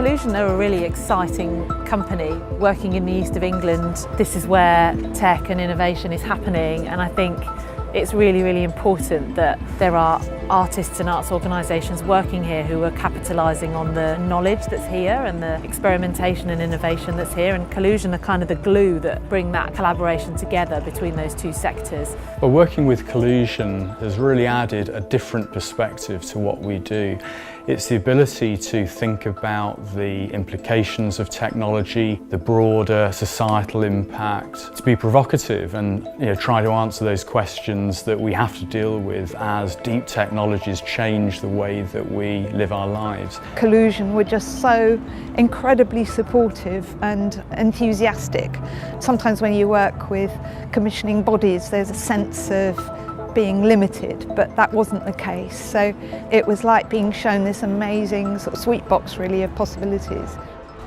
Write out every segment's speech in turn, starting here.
Collusion are a really exciting company working in the east of England. This is where tech and innovation is happening, and I think it's really, really important that there are artists and arts organisations working here who are capitalising on the knowledge that's here and the experimentation and innovation that's here, and Collusion are kind of the glue that bring that collaboration together between those two sectors. Well, working with Collusion has really added a different perspective to what we do. It's the ability to think about the implications of technology, the broader societal impact, to be provocative and try to answer those questions that we have to deal with as deep technologies change the way that we live our lives. Collusion were just so incredibly supportive and enthusiastic. Sometimes when you work with commissioning bodies, there's a sense of being limited, but that wasn't the case. So it was like being shown this amazing sort of sweet box really of possibilities.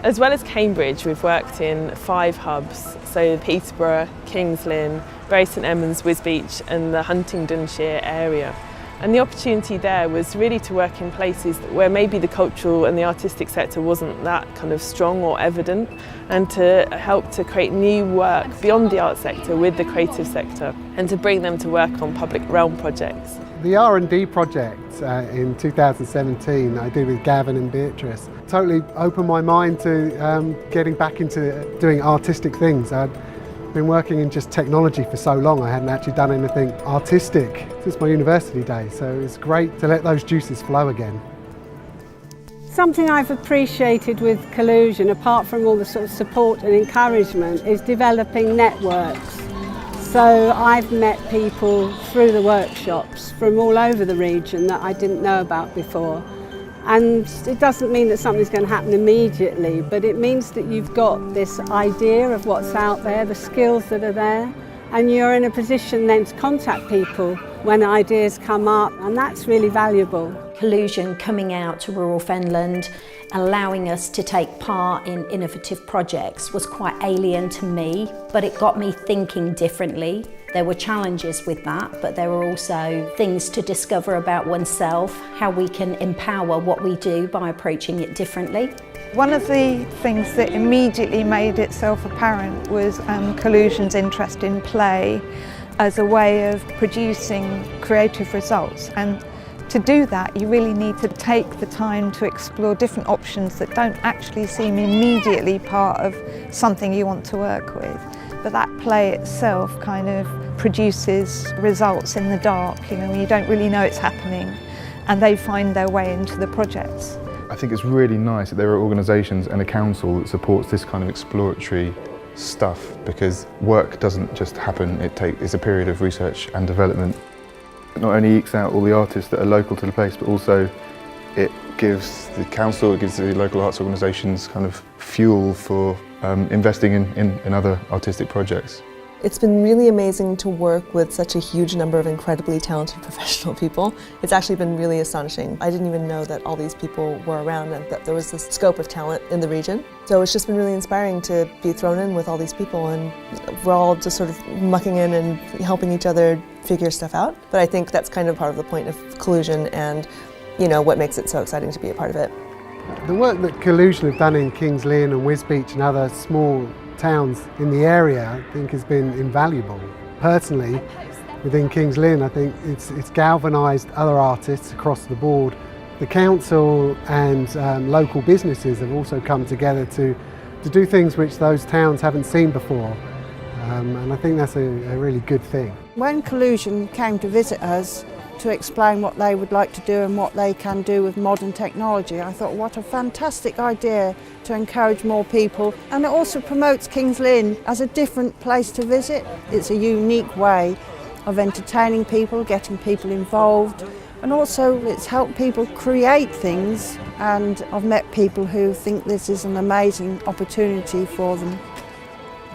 As well as Cambridge, we've worked in 5 hubs, so Peterborough, Kings Lynn, Bury St Edmunds, Wisbech and the Huntingdonshire area. And the opportunity there was really to work in places where maybe the cultural and the artistic sector wasn't that kind of strong or evident, and to help to create new work beyond the art sector with the creative sector and to bring them to work on public realm projects. The R&D project in 2017 I did with Gavin and Beatrice totally opened my mind to getting back into doing artistic things. I'd been working in just technology for so long, I hadn't actually done anything artistic since my university days, so it's great to let those juices flow again. Something I've appreciated with Collusion, apart from all the sort of support and encouragement, is developing networks. So I've met people through the workshops from all over the region that I didn't know about before. And it doesn't mean that something's going to happen immediately, but it means that you've got this idea of what's out there, the skills that are there, and you're in a position then to contact people when ideas come up, and that's really valuable. Collusion coming out to rural Fenland, allowing us to take part in innovative projects was quite alien to me, but it got me thinking differently. There were challenges with that, but there were also things to discover about oneself, how we can empower what we do by approaching it differently. One of the things that immediately made itself apparent was Collusion's interest in play as a way of producing creative results. And to do that, you really need to take the time to explore different options that don't actually seem immediately part of something you want to work with. But that play itself kind of produces results in the dark, you don't really know it's happening, and they find their way into the projects. I think it's really nice that there are organisations and a council that supports this kind of exploratory stuff, because work doesn't just happen, it's a period of research and development. It not only ekes out all the artists that are local to the place, but also it gives the council, it gives the local arts organisations kind of fuel for investing in other artistic projects. It's been really amazing to work with such a huge number of incredibly talented professional people. It's actually been really astonishing. I didn't even know that all these people were around and that there was this scope of talent in the region. So it's just been really inspiring to be thrown in with all these people, and we're all just sort of mucking in and helping each other figure stuff out. But I think that's kind of part of the point of Collusion and what makes it so exciting to be a part of it. The work that Collusion have done in Kings Lynn and Wisbech and other small towns in the area, I think, has been invaluable. Personally, within Kings Lynn, I think it's galvanised other artists across the board. The council and local businesses have also come together to do things which those towns haven't seen before, and I think that's a really good thing. When Collusion came to visit us to explain what they would like to do and what they can do with modern technology, I thought, what a fantastic idea to encourage more people. And it also promotes Kings Lynn as a different place to visit. It's a unique way of entertaining people, getting people involved, and also it's helped people create things, and I've met people who think this is an amazing opportunity for them.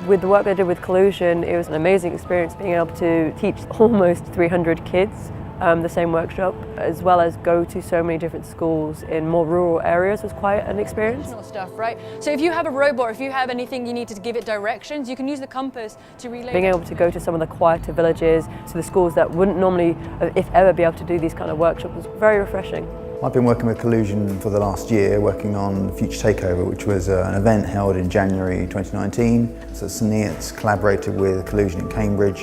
With the work I did with Collusion, it was an amazing experience being able to teach almost 300 kids the same workshop, as well as go to so many different schools in more rural areas was quite an experience. Stuff, right? So if you have a robot, if you have anything you need to give it directions, you can use the compass to relay. Being able to go to some of the quieter villages, to the schools that wouldn't normally, if ever, be able to do these kind of workshops was very refreshing. I've been working with Collusion for the last year, working on Future Takeover, which was an event held in January 2019. So SNEIT's collaborated with Collusion in Cambridge,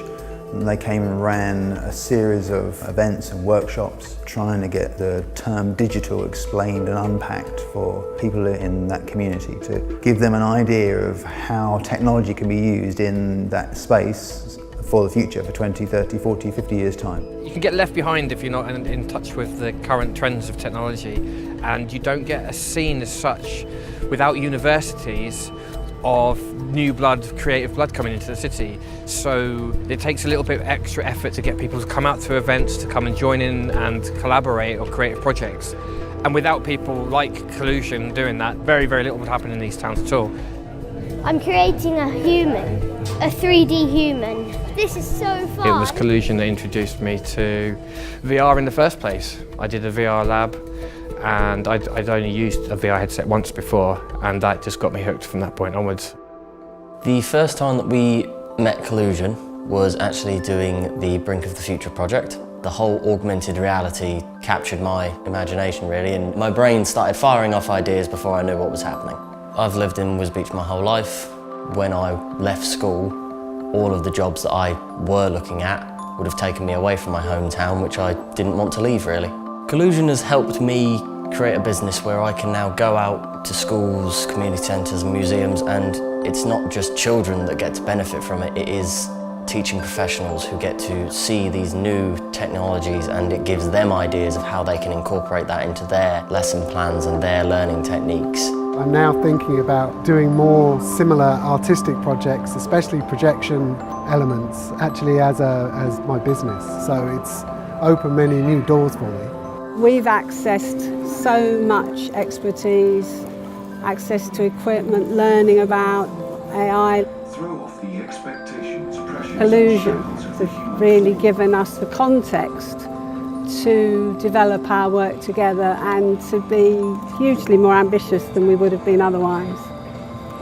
and they came and ran a series of events and workshops trying to get the term digital explained and unpacked for people in that community, to give them an idea of how technology can be used in that space for the future, for 20, 30, 40, 50 years' time. You can get left behind if you're not in touch with the current trends of technology, and you don't get a scene as such without universities of new blood, creative blood coming into the city. So it takes a little bit of extra effort to get people to come out to events, to come and join in and collaborate on creative projects. And without people like Collusion doing that, very, very little would happen in these towns at all. I'm creating a human, a 3D human. This is so fun. It was Collusion that introduced me to VR in the first place. I did a VR lab, and I'd only used a VR headset once before, and that just got me hooked from that point onwards. The first time that we met Collusion was actually doing the Brink of the Future project. The whole augmented reality captured my imagination really, and my brain started firing off ideas before I knew what was happening. I've lived in Wisbech my whole life. When I left school, all of the jobs that I were looking at would have taken me away from my hometown, which I didn't want to leave really. Collusion has helped me create a business where I can now go out to schools, community centres and museums, and it's not just children that get to benefit from it, it is teaching professionals who get to see these new technologies, and it gives them ideas of how they can incorporate that into their lesson plans and their learning techniques. I'm now thinking about doing more similar artistic projects, especially projection elements, actually as my business. So it's opened many new doors for me. We've accessed so much expertise, access to equipment, learning about AI. Throw off the expectations, pressures, Collusion has really given us the context to develop our work together and to be hugely more ambitious than we would have been otherwise.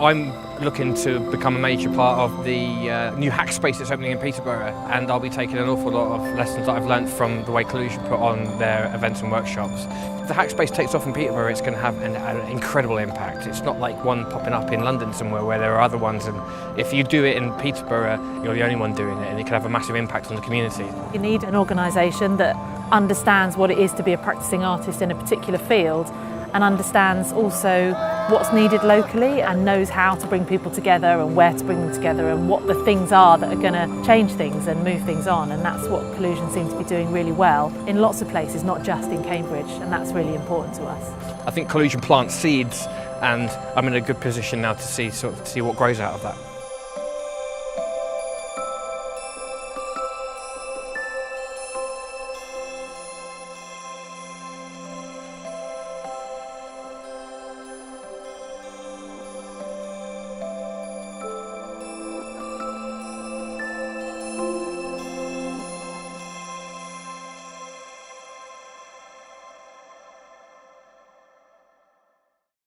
I'm looking to become a major part of the new hack space that's opening in Peterborough, and I'll be taking an awful lot of lessons that I've learnt from the way Collusion put on their events and workshops. If the hack space takes off in Peterborough, it's going to have an incredible impact. It's not like one popping up in London somewhere where there are other ones, and if you do it in Peterborough, you're the only one doing it, and it can have a massive impact on the community. You need an organisation that understands what it is to be a practising artist in a particular field, and understands also what's needed locally and knows how to bring people together and where to bring them together and what the things are that are going to change things and move things on, and that's what Collusion seems to be doing really well in lots of places, not just in Cambridge, and that's really important to us. I think Collusion plants seeds, and I'm in a good position now to see what grows out of that.